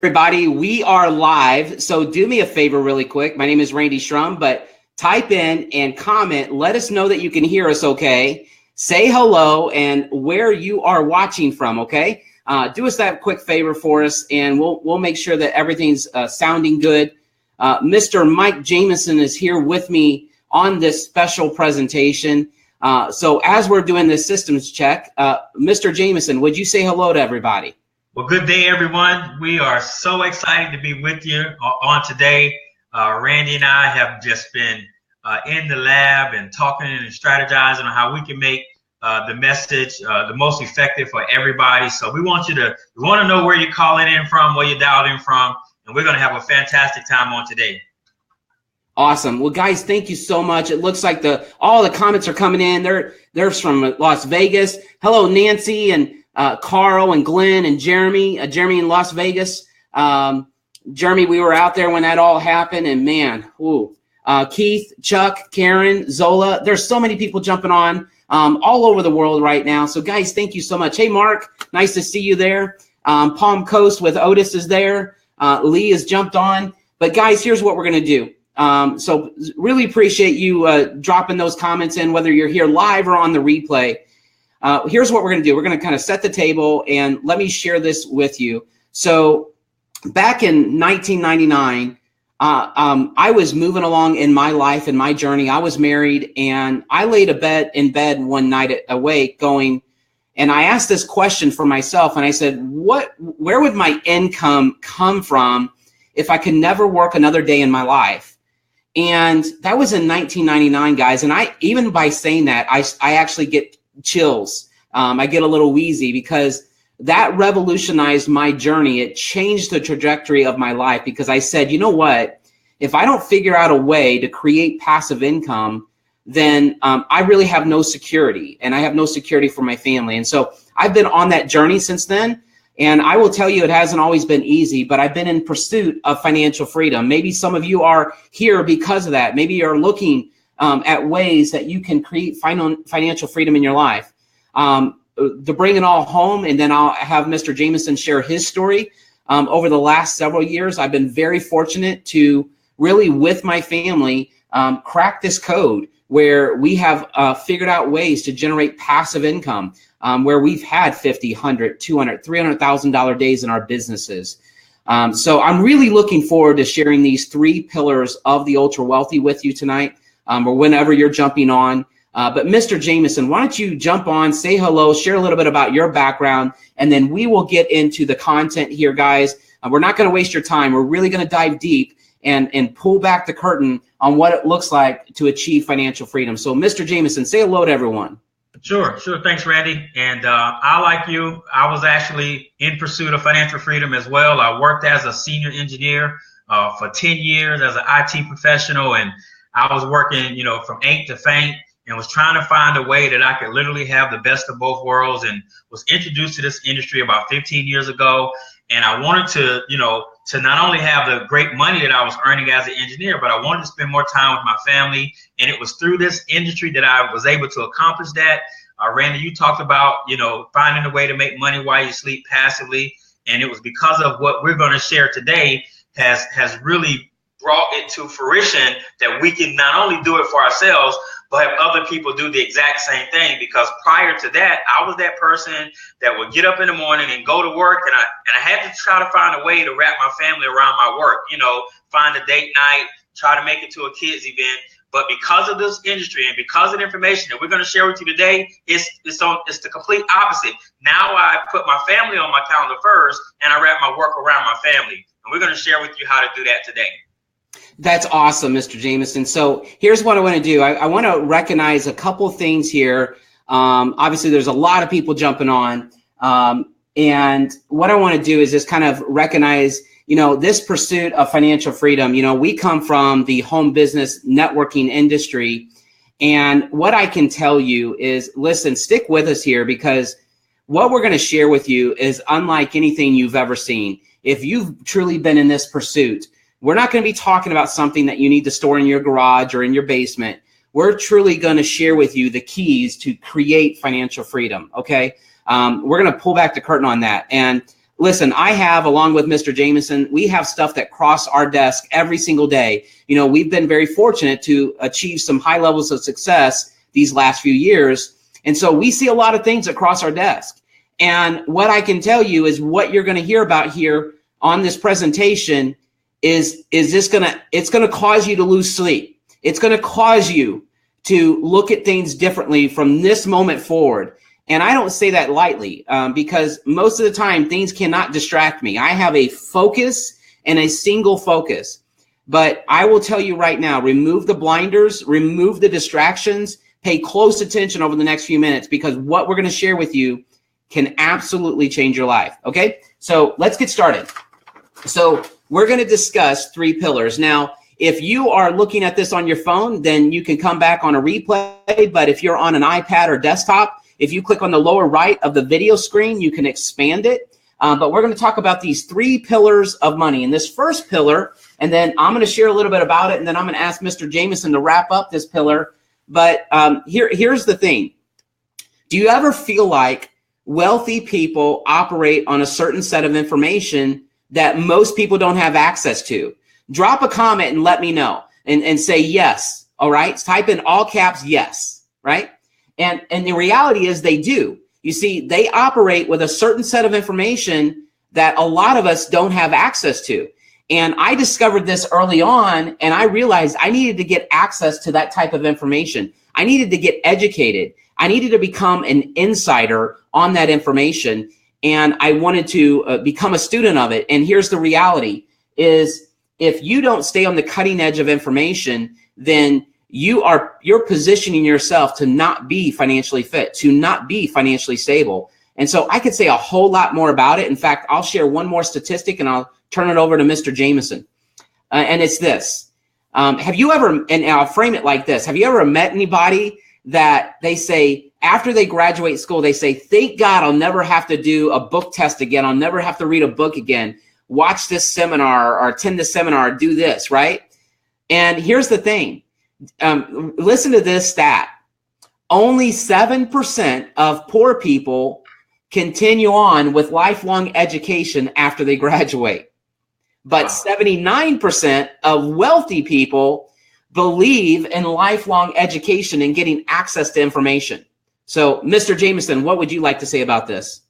Everybody, we are live. So do me a favor really quick. My name is Randy Shrum, but type in and comment. Let us know that you can hear us okay. Say hello and where you are watching from, okay? Do us that quick favor for us, and we'll make sure that everything's sounding good. Mr. Mike Jamison is here with me on this special presentation. So as we're doing this systems check, Mr. Jamison, would you say hello to everybody? Well, good day, everyone. We are so excited to be with you on today. Randy and I have just been in the lab and talking and strategizing on how we can make the message the most effective for everybody. So we want to know where you're calling in from, where you're dialed in from, and we're going to have a fantastic time on today. Awesome. Well, guys, thank you so much. It looks like all the comments are coming in. They're from Las Vegas. Hello, Nancy and Carl and Glenn and Jeremy. Jeremy in Las Vegas. Jeremy, we were out there when that all happened, and man, Keith, Chuck, Karen, Zola. There's so many people jumping on all over the world right now. So, guys, thank you so much. Hey, Mark, nice to see you there. Palm Coast with Otis is there. Lee has jumped on. But, guys, here's what we're going to do. So really appreciate you dropping those comments in, whether you're here live or on the replay. Here's what we're going to do. We're going to kind of set the table, and let me share this with you. So back in 1999, I was moving along in my life and my journey. I was married, and I laid in bed one night awake going, and I asked this question for myself, and I said, where would my income come from if I could never work another day in my life? And that was in 1999, guys. And even by saying that, I actually get chills. I get a little wheezy because that revolutionized my journey. It changed the trajectory of my life because I said, you know what? If I don't figure out a way to create passive income, then I really have no security, and I have no security for my family. And so I've been on that journey since then. And I will tell you, it hasn't always been easy, but I've been in pursuit of financial freedom. Maybe some of you are here because of that. Maybe you're looking at ways that you can create financial freedom in your life. To bring it all home, and then I'll have Mr. Jamison share his story. Over the last several years, I've been very fortunate to really, with my family, crack this code where we have figured out ways to generate passive income. Where we've had $50, $100, $200, $300,000 days in our businesses. So I'm really looking forward to sharing these three pillars of the ultra wealthy with you tonight, or whenever you're jumping on. But Mr. Jamison, why don't you jump on, say hello, share a little bit about your background, and then we will get into the content here, guys. We're not going to waste your time. We're really going to dive deep and pull back the curtain on what it looks like to achieve financial freedom. So Mr. Jamison, say hello to everyone. Sure. Thanks, Randy. And I, like you, I was actually in pursuit of financial freedom as well. I worked as a senior engineer for 10 years as an IT professional, and I was working, from ain't to faint, and was trying to find a way that I could literally have the best of both worlds, and was introduced to this industry about 15 years ago. And I wanted to, to not only have the great money that I was earning as an engineer, but I wanted to spend more time with my family. And it was through this industry that I was able to accomplish that. Randy, you talked about, finding a way to make money while you sleep passively. And it was because of what we're going to share today has really brought it to fruition that we can not only do it for ourselves, but have other people do the exact same thing. Because prior to that, I was that person that would get up in the morning and go to work, and I had to try to find a way to wrap my family around my work, find a date night, try to make it to a kids event. But because of this industry and because of the information that we're going to share with you today, it's the complete opposite. Now I put my family on my calendar first, and I wrap my work around my family. And we're going to share with you how to do that today. That's awesome, Mr. Jamison. So here's what I want to do. I want to recognize a couple things here. Obviously, there's a lot of people jumping on. And what I want to do is just kind of recognize, this pursuit of financial freedom. We come from the home business networking industry. And what I can tell you is, listen, stick with us here, because what we're going to share with you is unlike anything you've ever seen. If you've truly been in this pursuit, we're not going to be talking about something that you need to store in your garage or in your basement. We're truly going to share with you the keys to create financial freedom. Okay. We're going to pull back the curtain on that. And listen, I have, along with Mr. Jameson, we have stuff that cross our desk every single day. You know, we've been very fortunate to achieve some high levels of success these last few years. And so we see a lot of things across our desk. And what I can tell you is what you're going to hear about here on this presentation is it's going to cause you to lose sleep. It's going to cause you to look at things differently from this moment forward. And I don't say that lightly because most of the time things cannot distract me. I have a focus and a single focus. But I will tell you right now, remove the blinders, remove the distractions, pay close attention over the next few minutes, because what we're going to share with you can absolutely change your life. Okay, so let's get started. So we're going to discuss 3 pillars. Now, if you are looking at this on your phone, then you can come back on a replay. But if you're on an iPad or desktop, if you click on the lower right of the video screen, you can expand it. But we're going to talk about these 3 pillars of money. And this first pillar, and then I'm going to share a little bit about it, and then I'm going to ask Mr. Jameson to wrap up this pillar. But here's the thing. Do you ever feel like wealthy people operate on a certain set of information that most people don't have access to? Drop a comment and let me know and say yes. All right. Type in all caps yes. Right. And the reality is they do. You see, they operate with a certain set of information that a lot of us don't have access to. And I discovered this early on, and I realized I needed to get access to that type of information. I needed to get educated. I needed to become an insider on that information. And I wanted to become a student of it. And here's the reality is, if you don't stay on the cutting edge of information, then you're positioning yourself to not be financially fit, to not be financially stable. And so I could say a whole lot more about it. In fact, I'll share one more statistic and I'll turn it over to Mr. Jameson. And it's this. Have you ever, and I'll frame it like this. Have you ever met anybody that they say after they graduate school, they say, thank God I'll never have to do a book test again. I'll never have to read a book again. Watch this seminar or attend this seminar or do this, right? And here's the thing. Listen to this stat. Only 7% of poor people continue on with lifelong education after they graduate. But 79% of wealthy people believe in lifelong education and getting access to information. So, Mr. Jameson, what would you like to say about this?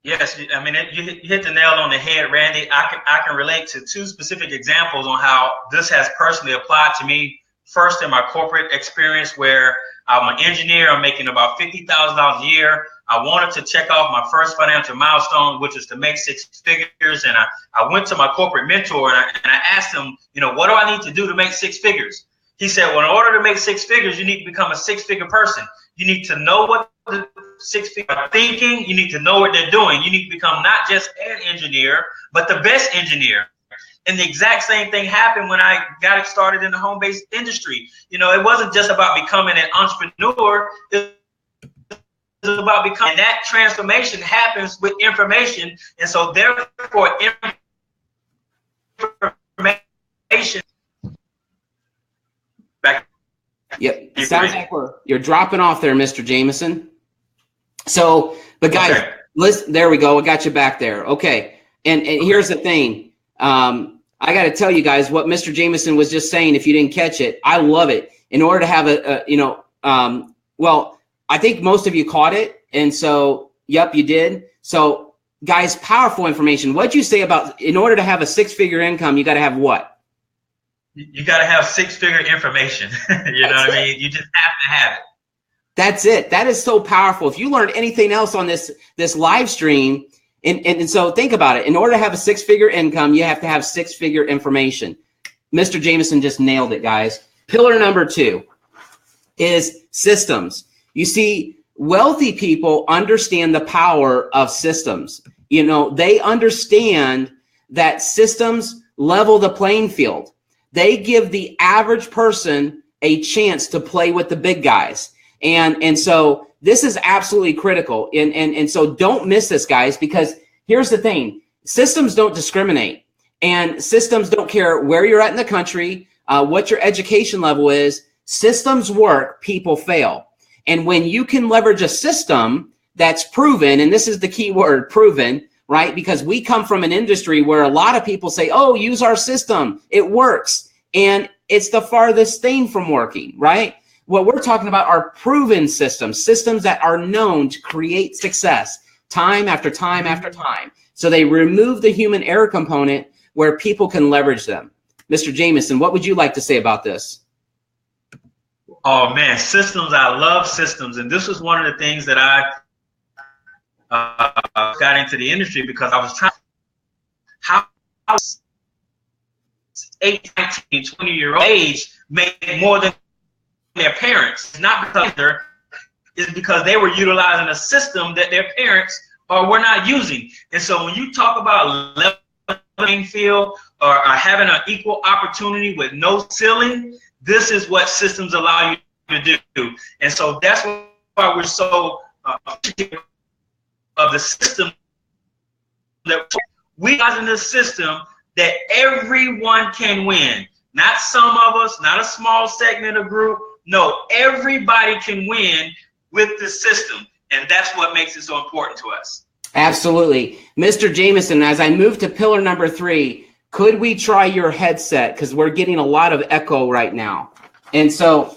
Yes, I mean, you hit the nail on the head, Randy. I can relate to 2 specific examples on how this has personally applied to me. First, in my corporate experience, where I'm an engineer, I'm making about $50,000 a year. I wanted to check off my first financial milestone, which is to make 6 figures. And I went to my corporate mentor and I asked him, you know, what do I need to do to make 6 figures? He said, well, in order to make 6 figures, you need to become a 6-figure person. You need to know what the 6-figure are thinking. You need to know what they're doing. You need to become not just an engineer, but the best engineer. And the exact same thing happened when I got it started in the home-based industry. You know, it wasn't just about becoming an entrepreneur. It was about becoming, and that transformation happens with information. And so therefore, information. Yep. It sounds like you're dropping off there, Mr. Jameson. So, but guys, okay. Listen, there we go. I got you back there. Okay. And here's the thing. I got to tell you guys what Mr. Jameson was just saying. If you didn't catch it, I love it. In order to have well, I think most of you caught it. And so, yep, you did. So guys, powerful information. What'd you say about, in order to have a 6-figure income, you got to have what? You got to have 6-figure information. You know what I mean? You just have to have it. That's it. That is so powerful. If you learned anything else on this live stream, and so think about it. In order to have a 6-figure income, you have to have 6-figure information. Mr. Jameson just nailed it, guys. Pillar number 2 is systems. You see, wealthy people understand the power of systems. You know, they understand that systems level the playing field. They give the average person a chance to play with the big guys. And so this is absolutely critical. And so don't miss this, guys, because here's the thing. Systems don't discriminate, and systems don't care where you're at in the country, what your education level is. Systems work, people fail. And when you can leverage a system that's proven, and this is the key word, proven, right? Because we come from an industry where a lot of people say, oh, use our system, it works. And it's the farthest thing from working, right? What we're talking about are proven systems, systems that are known to create success time after time after time. So they remove the human error component where people can leverage them. Mr. Jameson, what would you like to say about this? Oh man, systems. I love systems. And this was one of the things that I got into the industry because I was trying how 18, 19, 20-year-old age made more than their parents. Not because it's because they were utilizing a system that their parents were not using. And so when you talk about leveling field or having an equal opportunity with no ceiling, this is what systems allow you to do. And so that's why we're so appreciative of the system that we are in the system that everyone can win. Not some of us, not a small segment of group. No, everybody can win with the system. And that's what makes it so important to us. Absolutely. Mr. Jameson, as I move to pillar number 3, could we try your headset? Because we're getting a lot of echo right now. And so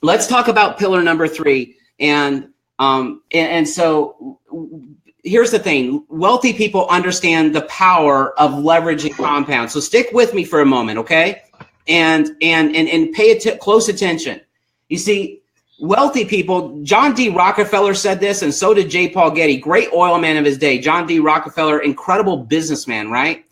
let's talk about pillar number 3. And so here's the thing. Wealthy people understand the power of leveraging compound. So stick with me for a moment, okay? And pay close attention. You see, wealthy people, John D. Rockefeller said this, and so did J. Paul Getty, great oil man of his day. John D. Rockefeller, incredible businessman, right?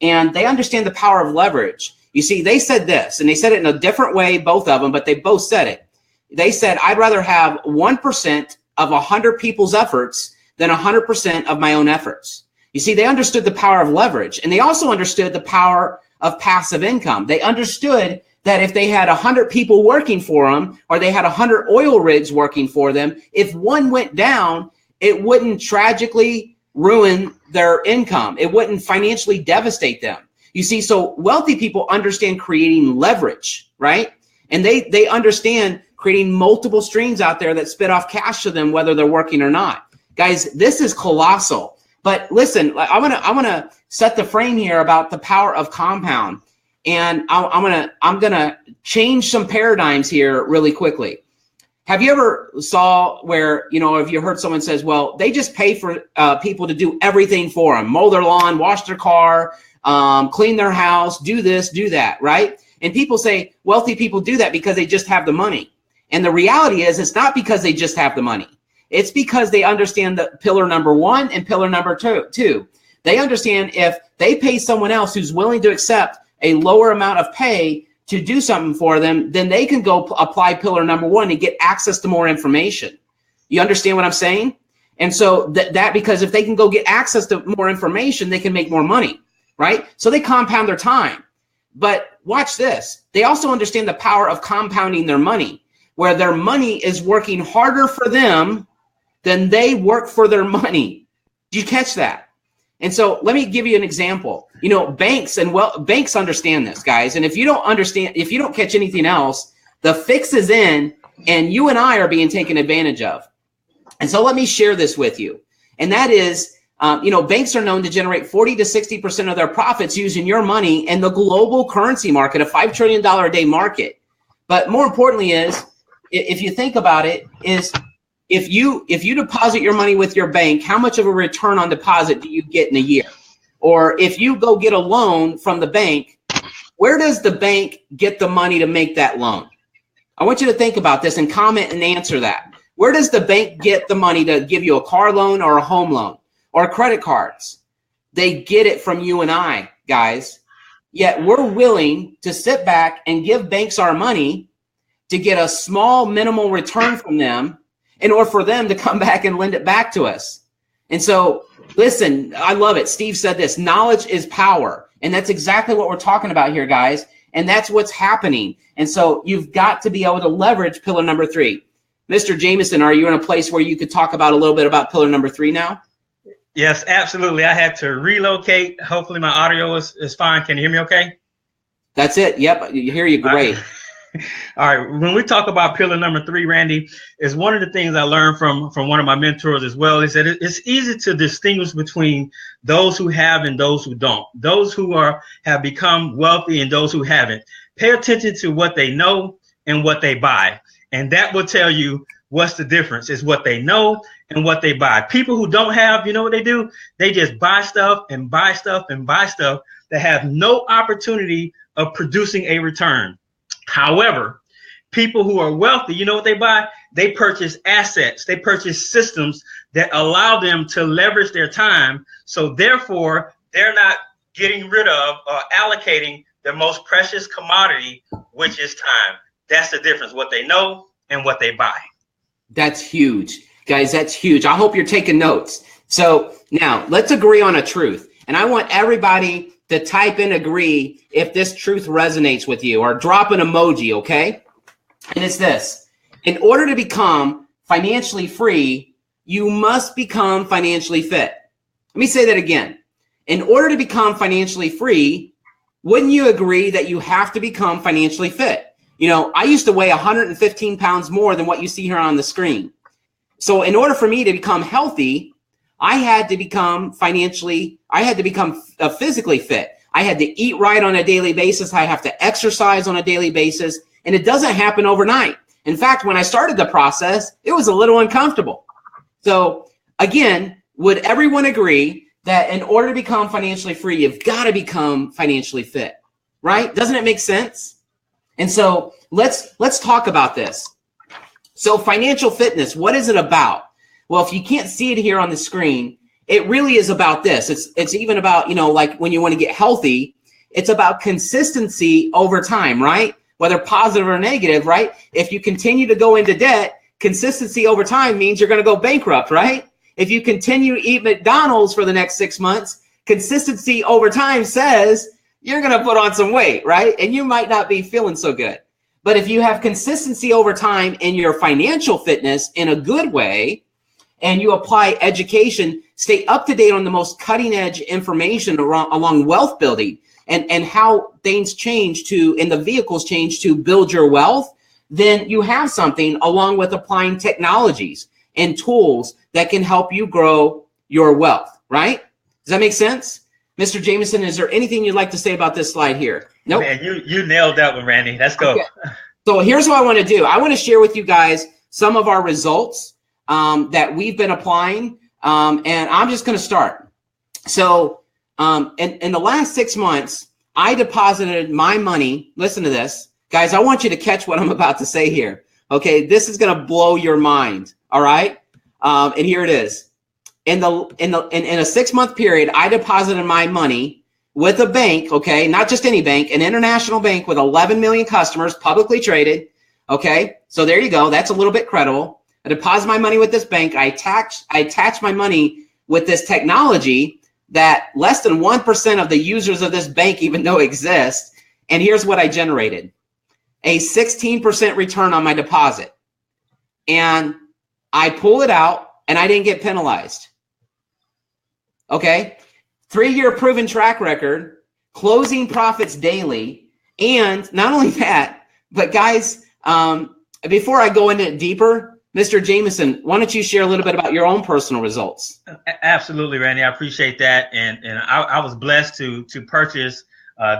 And they understand the power of leverage. You see, they said this, and they said it in a different way, both of them, but they both said it. They said, I'd rather have 1% of 100 people's efforts than 100% of my own efforts. You see, they understood the power of leverage, and they also understood the power of passive income. They understood that if they had 100 people working for them, or they had 100 oil rigs working for them, if one went down, it wouldn't tragically ruin their income. It wouldn't financially devastate them. You see, so wealthy people understand creating leverage, right? And they understand creating multiple streams out there that spit off cash to them, whether they're working or not. Guys, this is colossal. But listen, I want to set the frame here about the power of compound. And I'm gonna change some paradigms here really quickly. Have you ever saw where, if you heard someone says, well, they just pay for people to do everything for them, mow their lawn, wash their car, clean their house, do this, do that, right? And people say wealthy people do that because they just have the money. And the reality is it's not because they just have the money. It's because they understand the pillar number 1 and pillar number 2. They understand if they pay someone else who's willing to accept a lower amount of pay to do something for them, then they can go apply pillar number 1 and get access to more information. You understand what I'm saying? And so that because if they can go get access to more information, they can make more money, right? So they compound their time. But watch this. They also understand the power of compounding their money, where their money is working harder for them than they work for their money. Did you catch that? And so let me give you an example. Banks banks understand this, guys. And if you don't catch anything else, the fix is in, and you and I are being taken advantage of. And so let me share this with you. And that is, banks are known to generate 40 to 60% of their profits using your money in the global currency market, a $5 trillion a day market. But more importantly is, if you think about it, is if you deposit your money with your bank, how much of a return on deposit do you get in a year? Or if you go get a loan from the bank, where does the bank get the money to make that loan? I want you to think about this and comment and answer that. Where does the bank get the money to give you a car loan or a home loan or credit cards? They get it from you and I, guys. Yet we're willing to sit back and give banks our money to get a small minimal return from them in order for them to come back and lend it back to us. And so, listen, I love it. Steve said this, knowledge is power. And that's exactly what we're talking about here, guys. And that's what's happening. And so you've got to be able to leverage pillar number 3. Mr. Jameson, are you in a place where you could talk about a little bit about pillar number 3 now? Yes, absolutely. I had to relocate. Hopefully my audio is fine. Can you hear me okay? That's it. Yep. You hear you great. All right. When we talk about pillar number 3, Randy, is one of the things I learned from one of my mentors as well, is that it's easy to distinguish between those who have and those who don't, those who have become wealthy and those who haven't. Pay attention to what they know and what they buy. And that will tell you what's the difference, is what they know and what they buy. People who don't have, you know what they do? They just buy stuff and buy stuff and buy stuff that have no opportunity of producing a return. However, people who are wealthy, you know what they buy? They purchase assets. They purchase systems that allow them to leverage their time. So therefore, they're not getting rid of or allocating their most precious commodity, which is time. That's the difference, what they know and what they buy. That's huge. Guys, that's huge. I hope you're taking notes. So now let's agree on a truth. And I want everybody to type in agree if this truth resonates with you, or drop an emoji, okay? And it's this. In order to become financially free, you must become financially fit. Let me say that again. In order to become financially free, wouldn't you agree that you have to become financially fit? You know, I used to weigh 115 pounds more than what you see here on the screen. So in order for me to become healthy, I had to become physically fit. I had to eat right on a daily basis. I have to exercise on a daily basis. And it doesn't happen overnight. In fact, when I started the process, it was a little uncomfortable. So again, would everyone agree that in order to become financially free, you've got to become financially fit, right? Doesn't it make sense? And so let's talk about this. So financial fitness, what is it about? Well, if you can't see it here on the screen, it really is about this. It's even about, you know, like when you want to get healthy, it's about consistency over time, right? Whether positive or negative, right? If you continue to go into debt, consistency over time means you're going to go bankrupt, right? If you continue to eat McDonald's for the next 6 months, consistency over time says you're going to put on some weight, right? And you might not be feeling so good. But if you have consistency over time in your financial fitness in a good way, and you apply education, stay up to date on the most cutting edge information along wealth building and how things change and the vehicles change to build your wealth, then you have something along with applying technologies and tools that can help you grow your wealth, right? Does that make sense? Mr. Jameson, is there anything you'd like to say about this slide here? Nope. Man, you nailed that one, Randy. Let's go. Okay. So here's what I want to do. I want to share with you guys some of our results that we've been applying, and I'm just going to start. So in the last 6 months, I deposited my money. Listen to this. Guys, I want you to catch what I'm about to say here. Okay, this is going to blow your mind. All right, and here it is. In a 6 month period, I deposited my money with a bank. Okay, not just any bank, an international bank with 11 million customers, publicly traded. Okay, so there you go. That's a little bit credible. I deposit my money with this bank. I attach my money with this technology that less than 1% of the users of this bank even know exists. And here's what I generated: a 16% return on my deposit. And I pull it out and I didn't get penalized. Okay. 3-year proven track record, closing profits daily. And not only that, but guys, before I go into it deeper, Mr. Jameson, why don't you share a little bit about your own personal results? Absolutely, Randy. I appreciate that. And I was blessed to purchase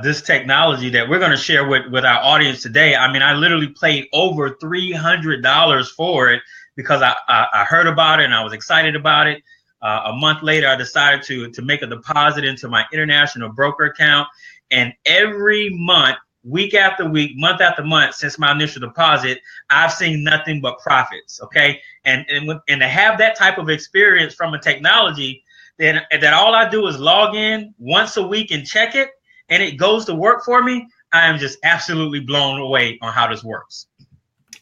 this technology that we're going to share with our audience today. I mean, I literally paid over $300 for it because I heard about it and I was excited about it. A month later, I decided to make a deposit into my international broker account. And every month, week after week, month after month, since my initial deposit, I've seen nothing but profits. Okay. And to have that type of experience from a technology, then that all I do is log in once a week and check it, and it goes to work for me, I am just absolutely blown away on how this works.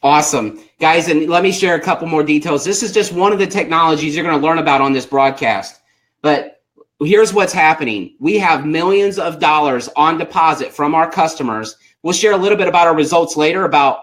Awesome. Guys, and let me share a couple more details. This is just one of the technologies you're going to learn about on this broadcast. But here's what's happening. We have millions of dollars on deposit from our customers. We'll share a little bit about our results later, about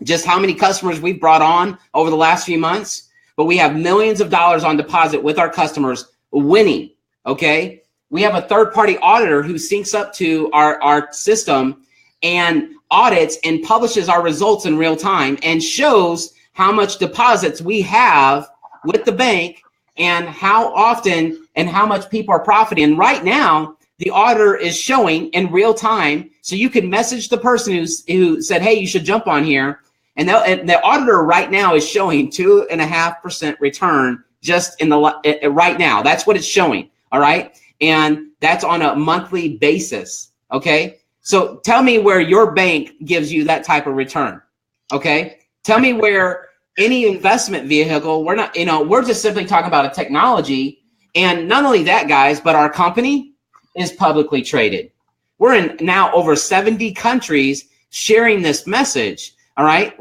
just how many customers we've brought on over the last few months. But we have millions of dollars on deposit with our customers winning, okay? We have a third-party auditor who syncs up to our system, and audits and publishes our results in real time and shows how much deposits we have with the bank and how often and how much people are profiting. And right now, the auditor is showing in real time, so you can message the person who said, hey, you should jump on here. And the auditor right now is showing 2.5% return just in the right now. That's what it's showing. All right. And that's on a monthly basis. Okay. So tell me where your bank gives you that type of return. Okay. Tell me where any investment vehicle, we're not, we're just simply talking about a technology. And not only that, guys, but our company is publicly traded. We're in now over 70 countries sharing this message. All right.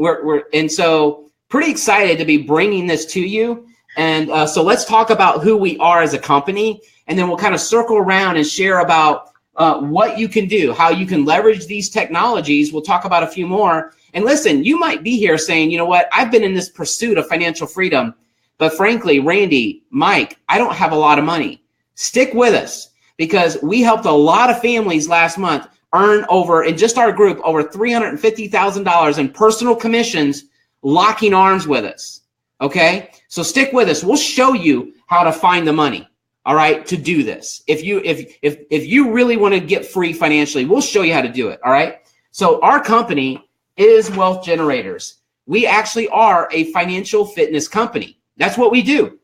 And so pretty excited to be bringing this to you. And so let's talk about who we are as a company, and then we'll kind of circle around and share about what you can do, how you can leverage these technologies. We'll talk about a few more. And listen, you might be here saying, you know what, I've been in this pursuit of financial freedom, but frankly, Randy, Mike, I don't have a lot of money. Stick with us, because we helped a lot of families last month earn over, in just our group, over $350,000 in personal commissions, locking arms with us. Okay, so stick with us. We'll show you how to find the money. All right, to do this. If you really want to get free financially, we'll show you how to do it. All right. So our company is Wealth Generators. We actually are a financial fitness company. That's what we do,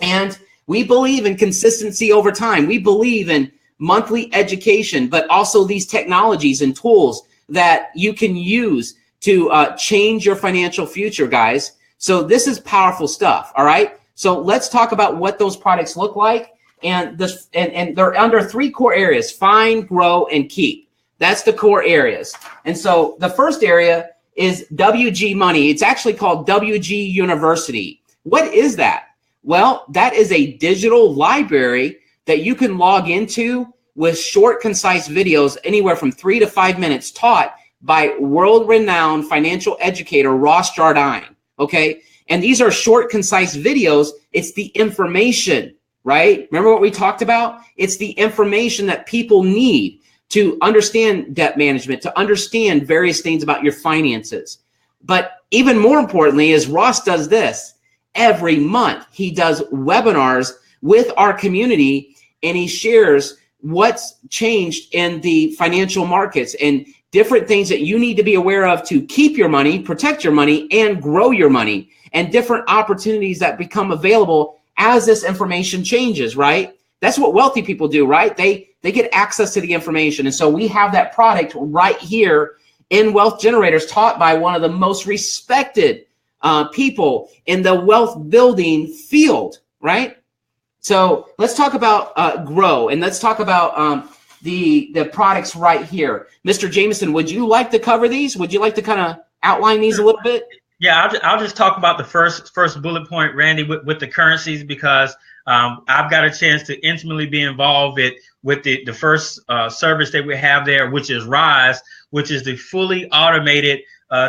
and we believe in consistency over time. We believe in monthly education, but also these technologies and tools that you can use to change your financial future, guys. So this is powerful stuff. All right. So let's talk about what those products look like. And they're under 3 core areas: find, grow, and keep. That's the core areas. And so the first area is WG Money. It's actually called WG University. What is that? Well, that is a digital library that you can log into with short, concise videos, anywhere from 3 to 5 minutes, taught by world-renowned financial educator Ross Jardine. Okay. And these are short, concise videos. It's the information, right? Remember what we talked about? It's the information that people need to understand debt management, to understand various things about your finances. But even more importantly is Ross does this every month. He does webinars with our community, and he shares what's changed in the financial markets and different things that you need to be aware of to keep your money, protect your money, and grow your money, and different opportunities that become available as this information changes, right? That's what wealthy people do, right? They get access to the information. And so we have that product right here in Wealth Generators, taught by one of the most respected people in the wealth building field, right? So let's talk about grow, and let's talk about the products right here. Mr. Jameson, would you like to cover these? Would you like to kind of outline these a little bit? Yeah, I'll just talk about the first bullet point, Randy, with the currencies, because I've got a chance to intimately be involved with the first service that we have there, which is Rise, which is the fully automated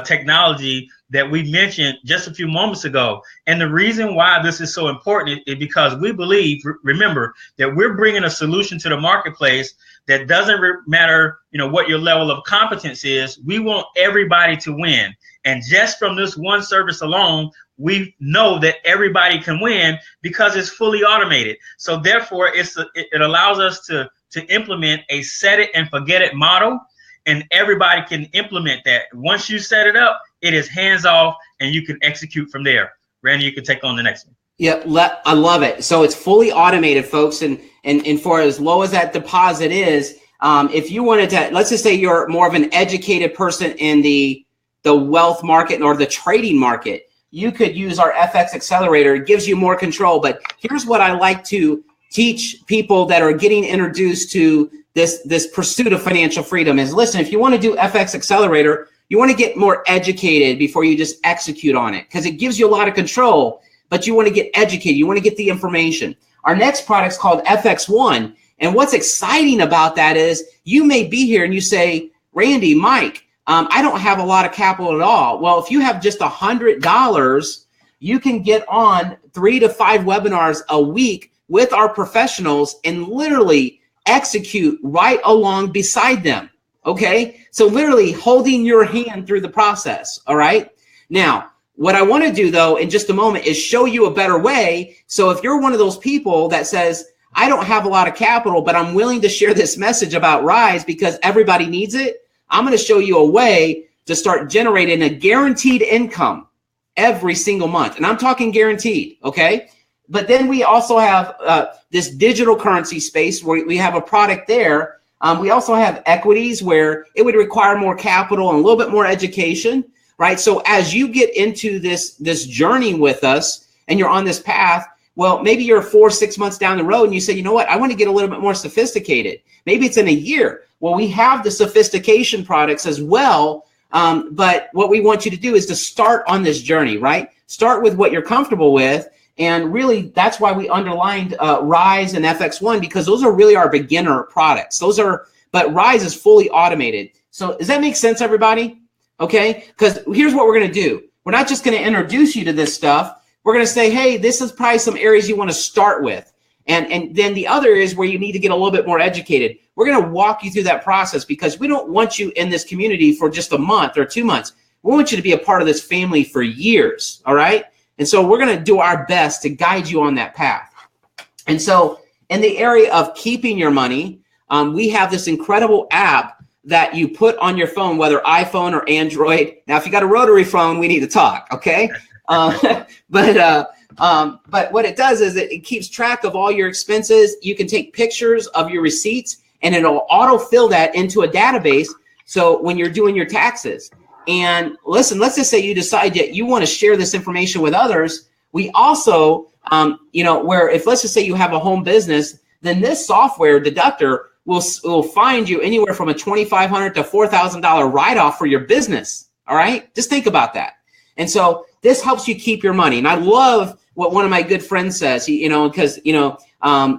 technology that we mentioned just a few moments ago. And the reason why this is so important is because we believe, remember, that we're bringing a solution to the marketplace that doesn't matter, what your level of competence is. We want everybody to win. And just from this one service alone, we know that everybody can win because it's fully automated. So therefore, it allows us to implement a set it and forget it model, and everybody can implement that. Once you set it up, it is hands off, and you can execute from there. Randy, you can take on the next one. Yeah, I love it. So it's fully automated, folks, and for as low as that deposit is, if you wanted to, let's just say you're more of an educated person in the wealth market or the trading market, you could use our FX Accelerator. It gives you more control. But here's what I like to teach people that are getting introduced to this pursuit of financial freedom is, listen, if you want to do FX Accelerator, you want to get more educated before you just execute on it, because it gives you a lot of control, but you want to get educated. You want to get the information. Our next product is called FX One. And what's exciting about that is you may be here and you say, Randy, Mike, I don't have a lot of capital at all. Well, if you have just $100, you can get on 3 to 5 webinars a week with our professionals and literally execute right along beside them. Okay. So literally holding your hand through the process. All right. Now, what I want to do though, in just a moment, is show you a better way. So if you're one of those people that says, I don't have a lot of capital, but I'm willing to share this message about Rise because everybody needs it, I'm going to show you a way to start generating a guaranteed income every single month. And I'm talking guaranteed. Okay. But then we also have this digital currency space where we have a product there. We also have equities where it would require more capital and a little bit more education, right? So as you get into this journey with us and you're on this path, well, maybe you're 4 or 6 months down the road and you say, you know what, I want to get a little bit more sophisticated. Maybe it's in a year. Well, we have the sophistication products as well. But what we want you to do is to start on this journey, right? Start with what you're comfortable with. And really, that's why we underlined Rise and FX1, because those are really our beginner products. But Rise is fully automated. So does that make sense, everybody? Okay, because here's what we're going to do. We're not just going to introduce you to this stuff. We're going to say, hey, this is probably some areas you want to start with. And then the other is where you need to get a little bit more educated. We're going to walk you through that process because we don't want you in this community for just a month or 2 months. We want you to be a part of this family for years, all right? And so we're going to do our best to guide you on that path. And so in the area of keeping your money, we have this incredible app that you put on your phone, whether iPhone or Android. Now, if you got a rotary phone, we need to talk, okay? But what it does is it keeps track of all your expenses. You can take pictures of your receipts, and it'll autofill that into a database. So when you're doing your taxes, and listen, let's just say you decide that you want to share this information with others. We also, where if let's just say you have a home business, then this software deductor will find you anywhere from a $2,500 to $4,000 write-off for your business. All right, just think about that. And so this helps you keep your money. And I love what one of my good friends says, because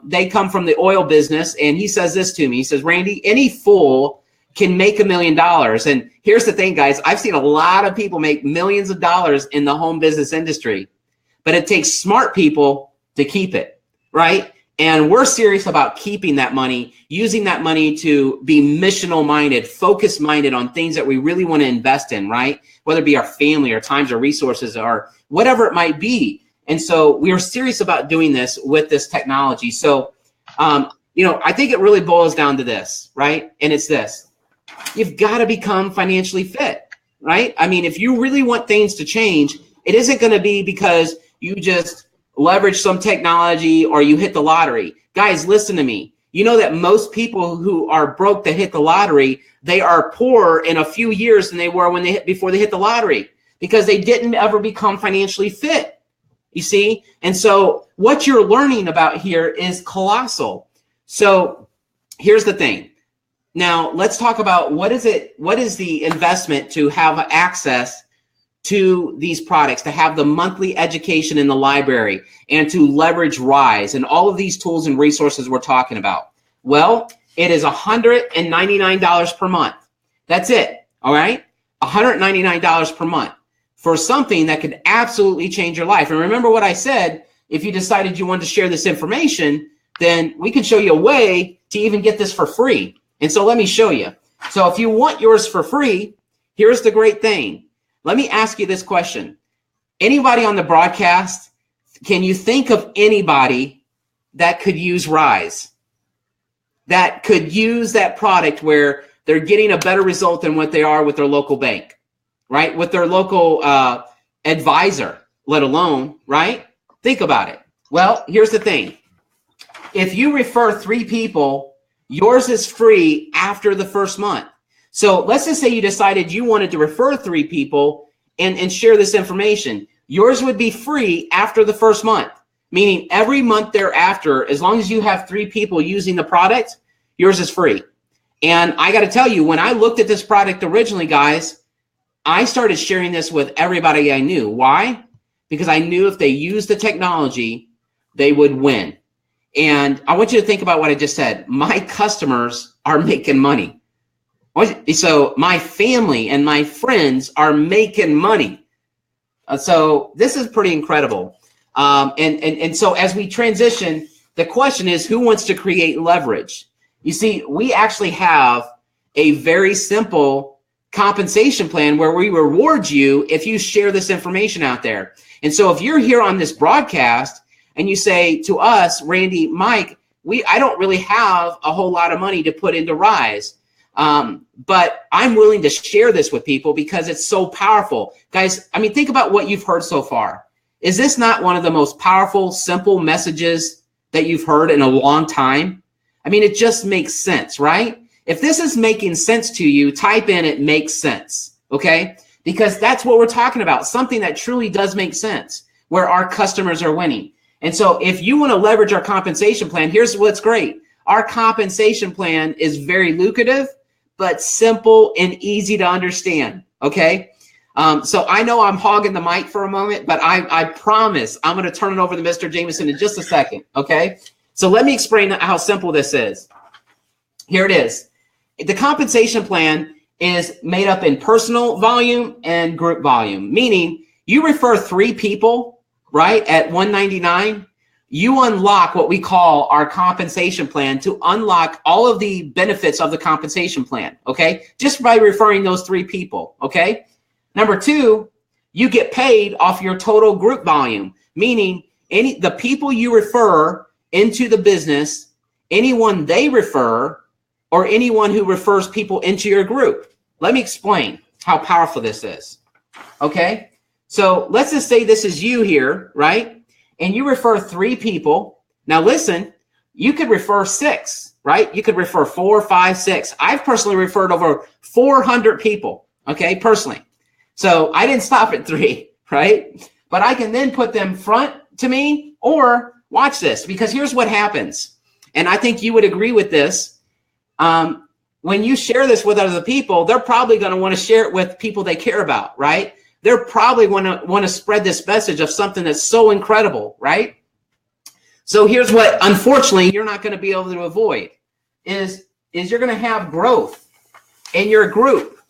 they come from the oil business, and he says this to me. He says, Randy, any fool can make $1 million. And here's the thing, guys. I've seen a lot of people make millions of dollars in the home business industry, but it takes smart people to keep it, right? And we're serious about keeping that money, using that money to be missional minded, focus minded on things that we really want to invest in, right? Whether it be our family or times or resources or whatever it might be. And so we are serious about doing this with this technology. So, I think it really boils down to this, right? And it's this. You've got to become financially fit, right? I mean, if you really want things to change, it isn't going to be because you just leverage some technology or you hit the lottery. Guys, listen to me. You know that most people who are broke that hit the lottery, they are poorer in a few years than they were before they hit the lottery, because they didn't ever become financially fit. You see? And so what you're learning about here is colossal. So here's the thing. Now let's talk about what is the investment to have access to these products, to have the monthly education in the library, and to leverage Rise and all of these tools and resources we're talking about. Well, it is $199 per month. That's it. All right. $199 per month for something that could absolutely change your life. And remember what I said, if you decided you wanted to share this information, then we can show you a way to even get this for free. And so let me show you. So if you want yours for free, here's the great thing. Let me ask you this question. Anybody on the broadcast, can you think of anybody that could use Rise, that could use that product where they're getting a better result than what they are with their local bank, right? With their local advisor, let alone, right? Think about it. Well, here's the thing. If you refer 3 people, yours is free after the first month. So let's just say you decided you wanted to refer 3 people and share this information. Yours would be free after the first month, meaning every month thereafter, as long as you have 3 people using the product, yours is free. And I got to tell you, when I looked at this product originally, guys, I started sharing this with everybody I knew. Why? Because I knew if they used the technology, they would win. And I want you to think about what I just said. My customers are making money. So my family and my friends are making money. So this is pretty incredible. And so as we transition, the question is, who wants to create leverage? You see, we actually have a very simple compensation plan where we reward you if you share this information out there. And so if you're here on this broadcast and you say to us, Randy, Mike, I don't really have a whole lot of money to put into Rise, but I'm willing to share this with people because it's so powerful. Guys, I mean, think about what you've heard so far. Is this not one of the most powerful, simple messages that you've heard in a long time? I mean, it just makes sense, right? If this is making sense to you, type in "it makes sense," okay? Because that's what we're talking about, something that truly does make sense, where our customers are winning. And so if you want to leverage our compensation plan, here's what's great. Our compensation plan is very lucrative, but simple and easy to understand, okay? So I know I'm hogging the mic for a moment, but I promise I'm going to turn it over to Mr. Jameson in just a second, okay? So let me explain how simple this is. Here it is. The compensation plan is made up in personal volume and group volume, meaning you refer 3 people, right, at $199, you unlock what we call our compensation plan to unlock all of the benefits of the compensation plan, okay, just by referring those 3 people, okay? Number 2, you get paid off your total group volume, meaning the people you refer into the business, anyone they refer, or anyone who refers people into your group. Let me explain how powerful this is, okay? So let's just say this is you here, right? And you refer 3 people. Now listen, you could refer 6, right? You could refer 4, 5, 6. I've personally referred over 400 people, okay, personally. So I didn't stop at 3, right? But I can then put them front to me, or watch this, because here's what happens. And I think you would agree with this. When you share this with other people, they're probably going to want to share it with people they care about, right? They're probably want to spread this message of something that's so incredible, right? So here's what, unfortunately, you're not going to be able to avoid is you're going to have growth in your group.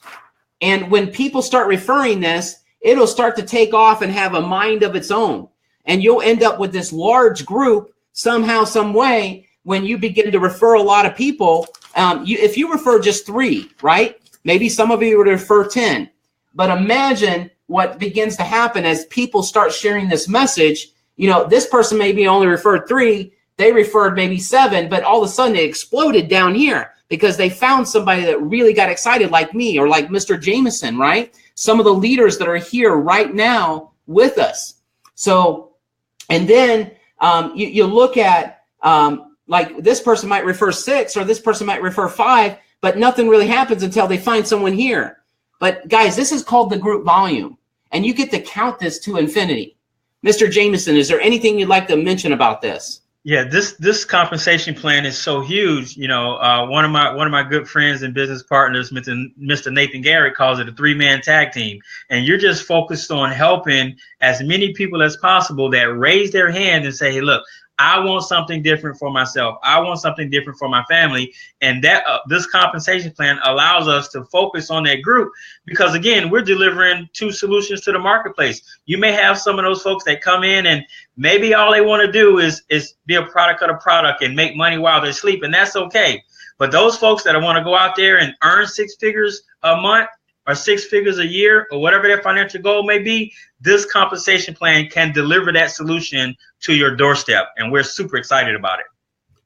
And when people start referring this, it'll start to take off and have a mind of its own. And you'll end up with this large group somehow, some way, when you begin to refer a lot of people. If you refer just 3, right? Maybe some of you would refer 10. But imagine what begins to happen as people start sharing this message. You know, this person maybe only referred 3, they referred maybe 7, but all of a sudden it exploded down here because they found somebody that really got excited, like me or like Mr. Jameson, right? Some of the leaders that are here right now with us. So, and then you look at, like this person might refer 6 or this person might refer 5, but nothing really happens until they find someone here. But guys, this is called the group volume, and you get to count this to infinity. Mr. Jameson, is there anything you'd like to mention about this? Yeah, this compensation plan is so huge. You know, one of my good friends and business partners, Mr. Nathan Garrett, calls it a 3-man tag team. And you're just focused on helping as many people as possible that raise their hand and say, hey, look, I want something different for myself. I want something different for my family. And that this compensation plan allows us to focus on that group because, again, we're delivering 2 solutions to the marketplace. You may have some of those folks that come in and maybe all they want to do is be a product of the product and make money while they're sleeping. That's okay. But those folks that want to go out there and earn 6 figures a month or 6 figures a year or whatever their financial goal may be, this compensation plan can deliver that solution to your doorstep. And we're super excited about it.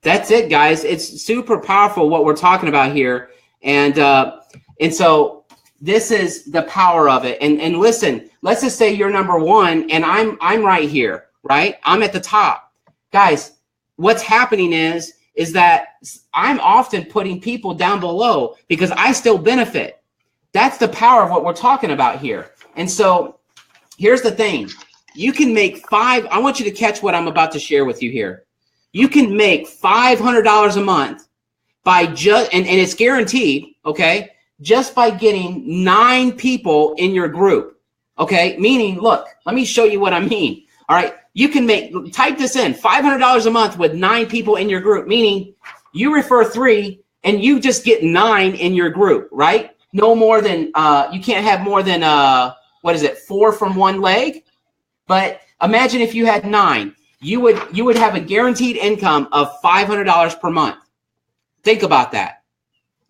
That's it, guys. It's super powerful what we're talking about here. And so this is the power of it. And listen, let's just say you're number 1 and I'm right here, right? I'm at the top. Guys, what's happening is that I'm often putting people down below because I still benefit. That's the power of what we're talking about here. And so here's the thing. You can make I want you to catch what I'm about to share with you here. You can make $500 a month by just, and it's guaranteed, okay, just by getting 9 people in your group, okay? Meaning, look, let me show you what I mean. All right, you can type this in, $500 a month with 9 people in your group, meaning you refer 3 and you just get 9 in your group, right? No more than, you can't have more than, 4 from one leg? But imagine if you had 9, you would have a guaranteed income of $500 per month. Think about that,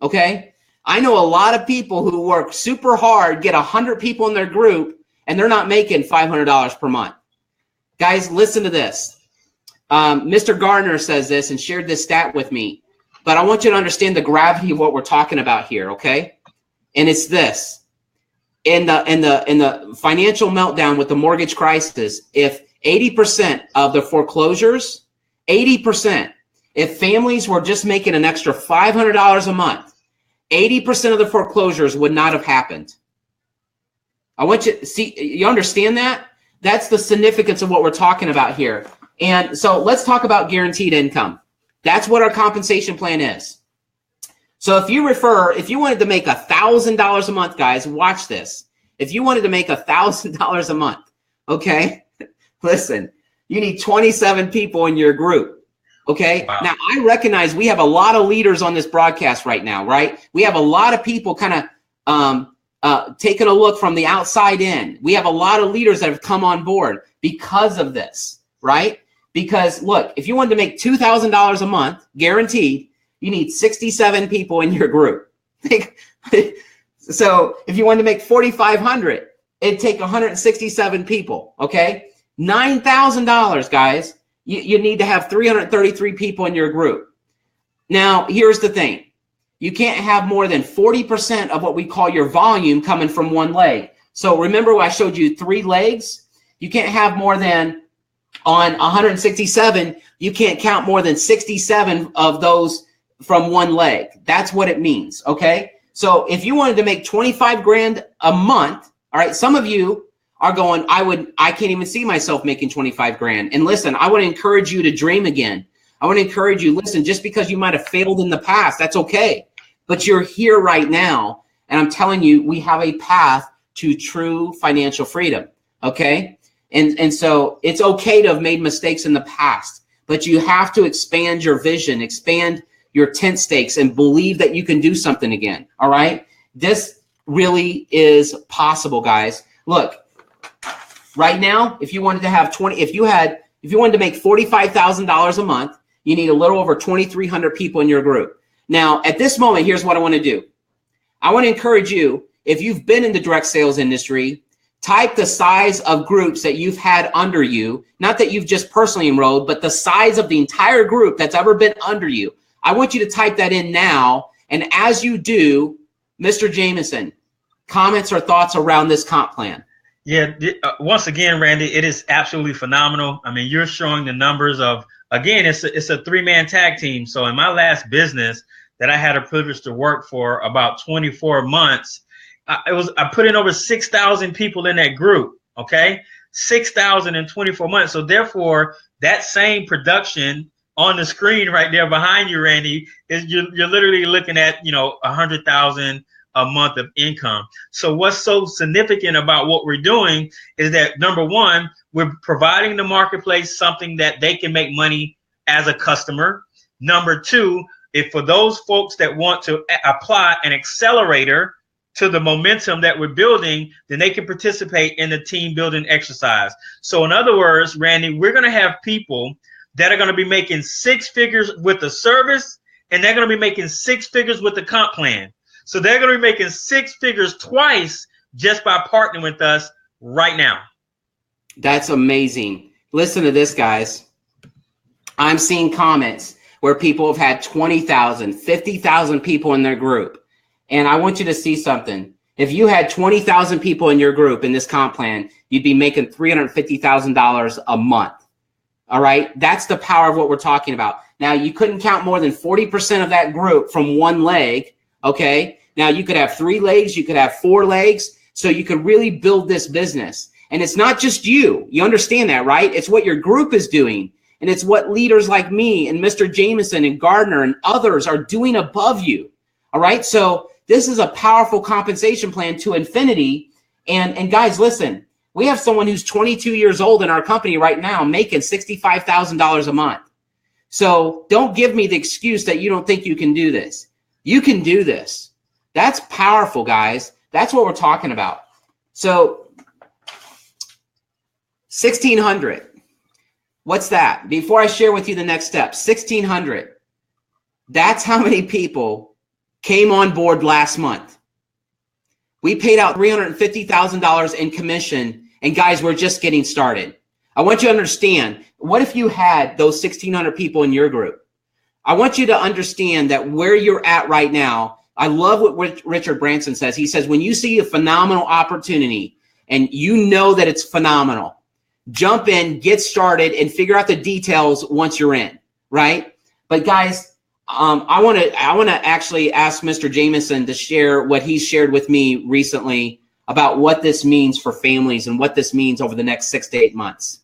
okay? I know a lot of people who work super hard, get 100 people in their group, and they're not making $500 per month. Guys, listen to this. Mr. Gardner says this and shared this stat with me, but I want you to understand the gravity of what we're talking about here, okay? And it's this. In the financial meltdown with the mortgage crisis, if 80% of the foreclosures, 80%, if families were just making an extra $500 a month, 80% of the foreclosures would not have happened. I want you to see, you understand that? That's the significance of what we're talking about here. And so let's talk about guaranteed income. That's what our compensation plan is. So if you wanted to make $1,000 a month, guys, watch this. If you wanted to make $1,000 a month, okay, listen, you need 27 people in your group. Okay. Wow. Now I recognize we have a lot of leaders on this broadcast right now, right? We have a lot of people kind of taking a look from the outside in. We have a lot of leaders that have come on board because of this, right? Because look, if you wanted to make $2,000 a month guaranteed, you need 67 people in your group. So if you wanted to make $4,500, it'd take 167 people. Okay. $9,000, guys. You need to have 333 people in your group. Now, here's the thing. You can't have more than 40% of what we call your volume coming from one leg. So remember I showed you 3 legs? You can't have more than, on 167, you can't count more than 67 of those from one leg. That's what it means, okay? So if you wanted to make 25 grand a month, all right, some of you are going, I can't even see myself making 25 grand. And listen, I want to encourage you to dream again. I want to encourage you, listen, just because you might have failed in the past, that's okay. But you're here right now. And I'm telling you, we have a path to true financial freedom. Okay. And so it's okay to have made mistakes in the past, but you have to expand your vision, expand your tent stakes, and believe that you can do something again. All right. This really is possible, guys. Look, right now, if you wanted to have if you wanted to make $45,000 a month, you need a little over 2,300 people in your group. Now, at this moment, here's what I want to do. I want to encourage you, if you've been in the direct sales industry, type the size of groups that you've had under you, not that you've just personally enrolled, but the size of the entire group that's ever been under you. I want you to type that in now. And as you do, Mr. Jameson, comments or thoughts around this comp plan? Yeah, once again, Randy, it is absolutely phenomenal. I mean, you're showing the numbers of, again, it's a 3-man tag team. So in my last business that I had a privilege to work for about 24 months, I put in over 6,000 people in that group. Okay, 6,000 in 24 months. So therefore, that same production on the screen right there behind you, Randy, is you're literally looking at 100,000 a month of income. So what's so significant about what we're doing is that, number one, we're providing the marketplace something that they can make money as a customer. Number two, if for those folks that want to apply an accelerator to the momentum that we're building, then they can participate in the team building exercise. So in other words, Randy, we're going to have people that are going to be making 6 figures with the service, and they're going to be making 6 figures with the comp plan. So they're going to be making 6 figures twice just by partnering with us right now. That's amazing. Listen to this, guys. I'm seeing comments where people have had 20,000, 50,000 people in their group. And I want you to see something. If you had 20,000 people in your group in this comp plan, you'd be making $350,000 a month. All right. That's the power of what we're talking about. Now, you couldn't count more than 40% of that group from one leg. Okay. Now you could have 3 legs. You could have 4 legs. So you could really build this business. And it's not just you. You understand that, right? It's what your group is doing. And it's what leaders like me and Mr. Jameson and Gardner and others are doing above you. All right. So this is a powerful compensation plan to infinity. And guys, listen, we have someone who's 22 years old in our company right now making $65,000 a month. So don't give me the excuse that you don't think you can do this. You can do this. That's powerful, guys. That's what we're talking about. So 1,600. What's that? Before I share with you the next step, 1,600. That's how many people came on board last month. We paid out $350,000 in commission, and guys, we're just getting started. I want you to understand, what if you had those 1,600 people in your group? I want you to understand that where you're at right now, I love what Richard Branson says. He says, when you see a phenomenal opportunity and you know that it's phenomenal, jump in, get started, and figure out the details once you're in, right? But guys, I want to actually ask Mr. Jameson to share what he shared with me recently about what this means for families and what this means over the next 6 to 8 months.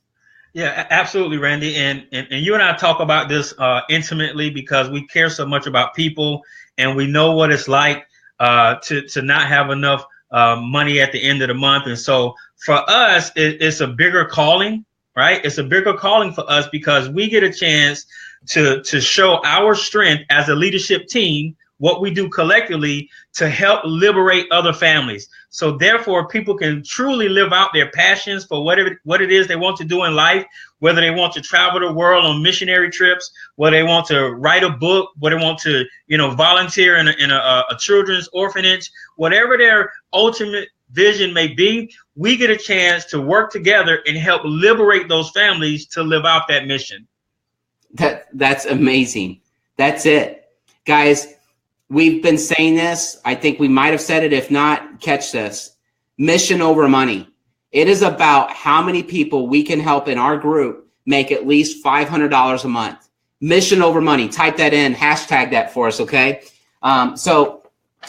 Yeah, absolutely, Randy. And you and I talk about this intimately because we care so much about people, and we know what it's like to not have enough money at the end of the month. And so for us, it's a bigger calling, right? It's a bigger calling for us because we get a chance to show our strength as a leadership team, what we do collectively to help liberate other families. So therefore, people can truly live out their passions for what it is they want to do in life, whether they want to travel the world on missionary trips, whether they want to write a book, whether they want to, volunteer in a children's orphanage, whatever their ultimate vision may be, we get a chance to work together and help liberate those families to live out that mission. That's amazing. That's it. Guys, we've been saying this. I think we might have said it. If not, catch this. Mission over money. It is about how many people we can help in our group make at least $500 a month. Mission over money. Type that in. Hashtag that for us, okay? So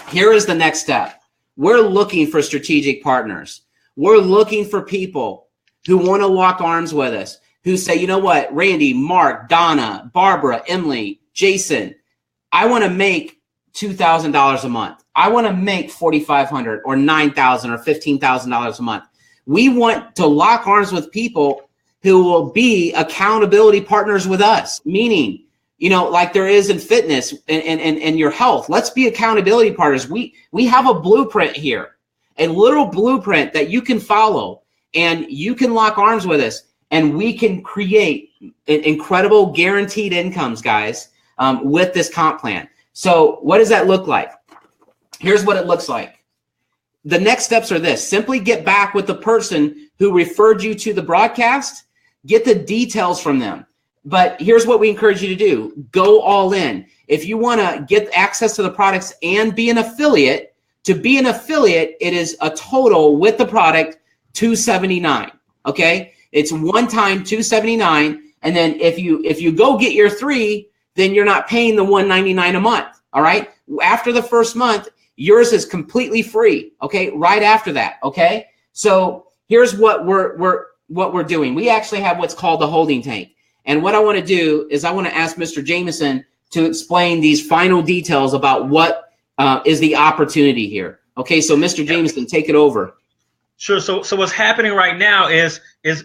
here is the next step. We're looking for strategic partners. We're looking for people who want to lock arms with us, who say, you know what, Randy, Mark, Donna, Barbara, Emily, Jason, I want to make $2,000 a month. I want to make $4,500 or $9,000 or $15,000 a month. We want to lock arms with people who will be accountability partners with us, meaning, like there is in fitness and your health. Let's be accountability partners. We have a blueprint here, a little blueprint that you can follow, and you can lock arms with us, and we can create incredible guaranteed incomes, guys, with this comp plan. So what does that look like? Here's what it looks like. The next steps are this. Simply get back with the person who referred you to the broadcast. Get the details from them. But here's what we encourage you to do. Go all in. If you want to get access to the products and be an affiliate, to be an affiliate, it is a total with the product $279. Okay? It's one time $279. And then if you go get your 3, then you're not paying the $199 a month. All right. After the first month, yours is completely free. Okay. Right after that. Okay. So here's what we're doing. We actually have what's called the holding tank. And what I want to do is I want to ask Mr. Jameson to explain these final details about what is the opportunity here. Okay. So Mr. Jameson, take it over. Sure. So what's happening right now is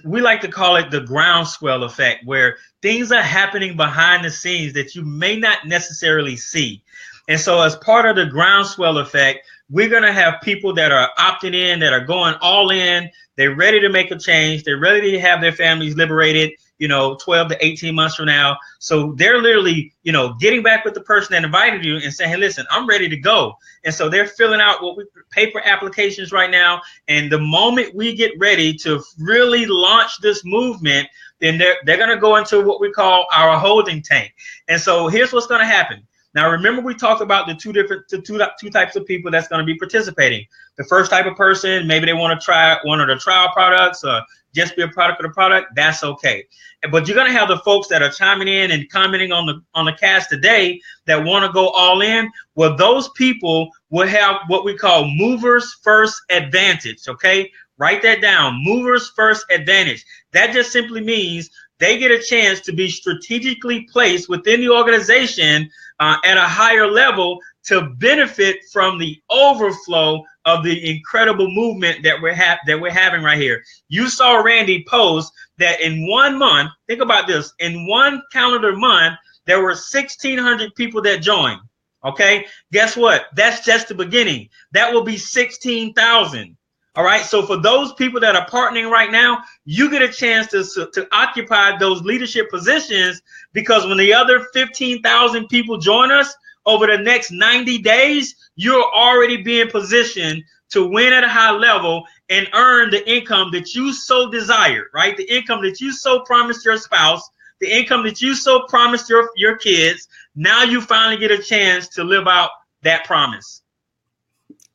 we like to call it the groundswell effect, where things are happening behind the scenes that you may not necessarily see. And so as part of the groundswell effect, we're going to have people that are opting in, that are going all in. They're ready to make a change. They're ready to have their families liberated, 12 to 18 months from now. So they're literally, getting back with the person that invited you and saying, hey, listen, I'm ready to go. And so they're filling out paper applications right now. And the moment we get ready to really launch this movement, then they're going to go into what we call our holding tank. And so here's what's going to happen. Now, remember, we talked about the two types of people that's going to be participating. The first type of person, maybe they want to try one of the trial products or just be a product of the product. That's okay. But you're going to have the folks that are chiming in and commenting on the cast today that want to go all in. Well, those people will have what we call movers first advantage. Okay, write that down. Movers first advantage. That just simply means they get a chance to be strategically placed within the organization at a higher level to benefit from the overflow of the incredible movement that we're having right here. You saw Randy post that in 1 month, think about this, in one calendar month, there were 1,600 people that joined. Okay, guess what? That's just the beginning. That will be 16,000. All right. So for those people that are partnering right now, you get a chance to occupy those leadership positions, because when the other 15,000 people join us, over the next 90 days, you're already being positioned to win at a high level and earn the income that you so desired, right? The income that you so promised your spouse, the income that you so promised your kids. Now you finally get a chance to live out that promise.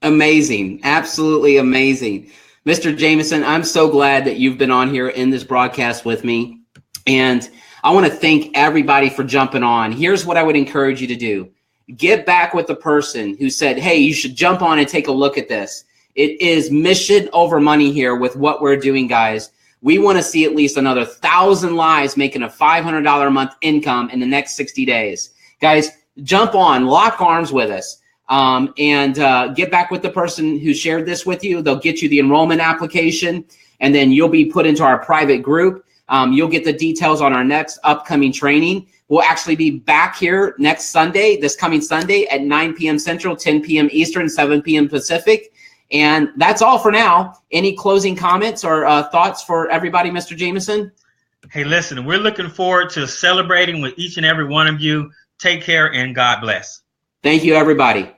Amazing. Absolutely amazing. Mr. Jameson, I'm so glad that you've been on here in this broadcast with me. And I want to thank everybody for jumping on. Here's what I would encourage you to do. Get back with the person who said, hey, you should jump on and take a look at this. It is mission over money here with what we're doing, guys. We want to see at least another 1,000 lives making a $500 a month income in the next 60 days. Guys, jump on, lock arms with us, and get back with the person who shared this with you. They'll get you the enrollment application, and then you'll be put into our private group. You'll get the details on our next upcoming training. We'll actually be back here next Sunday, this coming Sunday at 9 p.m. Central, 10 p.m. Eastern, 7 p.m. Pacific. And that's all for now. Any closing comments or thoughts for everybody, Mr. Jameson? Hey, listen, we're looking forward to celebrating with each and every one of you. Take care and God bless. Thank you, everybody.